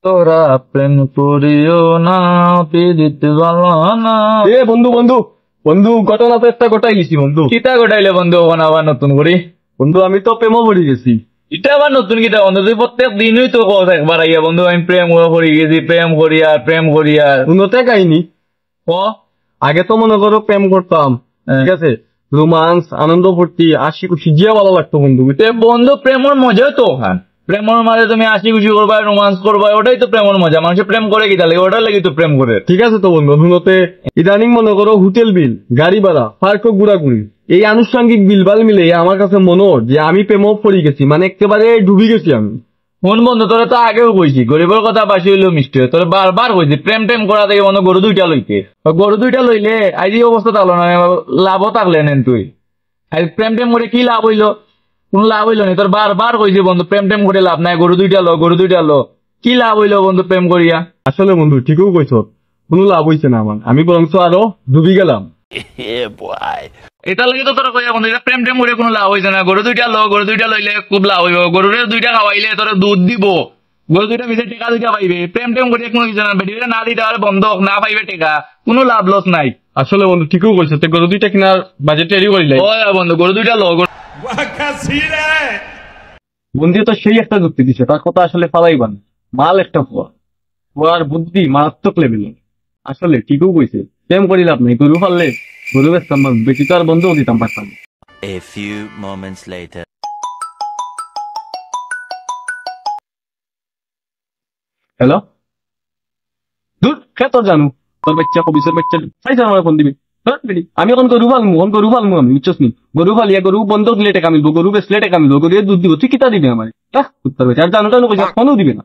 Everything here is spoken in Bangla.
তোরা প্রেম করিও না পীড়িত না। এ বন্ধু বন্ধু বন্ধু ঘটনা তো একটা ঘটাই লিছি বন্ধু। কিতা ঘটাইলে বন্ধু ওখানে আবার নতুন করি? বন্ধু আমি তো প্রেমও পড়ে গেছি। এটা আবার নতুন কিতা বন্ধু? তুই প্রত্যেক দিনই তো কথা একবার আইয়া বন্ধু আমি প্রেম করি গেছি, প্রেম করি আর উন্নতে কাহিনী। ও আগে তো মনে করো প্রেম করতাম, ঠিক আছে, রোমান্স আনন্দ ফুর্তি হাসি খুশি যে ভালো লাগতো বন্ধু। বন্ধু প্রেমের মজাই তো ওখান। প্রেমের মাঝে তুমি হাসি খুশি করবা, রোমান্স করবা, ওটাই তো প্রেমের মজা। মানুষের প্রেম করে কিতা লাগে? ওটার লাগি তো প্রেম করে। ঠিক আছে তো বন্ধু, উন্নতে ইদানিং মনে করো হোটেল বিল, গাড়ি ভাড়া, পার্ক ঘুরাঘুরি, এই আনুষঙ্গিক বিল বাল মিলে আমার কাছে মনে হয় যে আমি প্রেমও পড়ে গেছি, মানে একেবারে ডুবে গেছি আমি। কোন বন্ধু তোরা তো আগেও কইছি গরিবের কথা বাসি হইলেও মিষ্টি হয়। তোরা বারবার কইছি প্রেম টেম করা থেকে বন্ধু গরু দুইটা লইতে। গরু দুইটা লইলে আজ এই অবস্থা থাকলো না, লাভও থাকলে নেন তুই। আজ প্রেম টেম করে কি লাভ হইলো? কোন লাভ হইলো না। তোর বারবার কইছি বন্ধু প্রেম টেম করে লাভ নাই, গরু দুইটা লো। কি লাভ হইলো বন্ধু প্রেম করিয়া? আসলে বন্ধু ঠিকও কইছ, কোনো লাভ হইছে না আমার, আমি বরঞ্চ আরো ডুবি গেলাম। এটা লাগে তো তোরা কইয়া বন্ধু প্রেম টেম করে কোনো লাভ হইছে না। গরু দুইটা লইলে খুব লাভ হইব। গরুরে দুইটা খাওয়াইলে তোরা দুধ দিব, গরু দুইটা মিশে টেকা দুইটা পাইবে। প্রেম টেম করে কোনো কিছু না, বেটিটা না দিতে আর বন্ধ না পাইবে টেকা, কোনো লাভ লস নাই। আসলে বন্ধু ঠিকও কইছ, তে গরু দুইটা কিনার বাজেট রেডি করিলে ও বন্ধু গরু দুইটা লো। বন্ধু তো সেই একটা যুক্তি দিছে, তার কথা আসলে ফালাইবান মাল একটা ফুয়া, ফুয়ার বুদ্ধি মারাত্মক লেভেলে। আসলে ঠিকও কইছে, প্রেম করি লাভ নেই, গরু ফাললে গরু বেচতাম, বেশি তো আর বন্ধুও দিতাম পারতাম। A few moments later. Hello, দূর খেত জানু তোর বাচ্চা কবিসের বাচ্চা চাইছে আমার ফোন দিবি। আমি এখন গরু ফালমু আমি বুঝছস নি, গরু ফালিয়া গরু বন্ধ দিলে টাকা মিলবো, গরু বেচলে টাকা মিলবো, গরু দুধ দিব, তুই কিতা দিবি আমার? আর জানো টানো কইছা ফোনও দিবে না।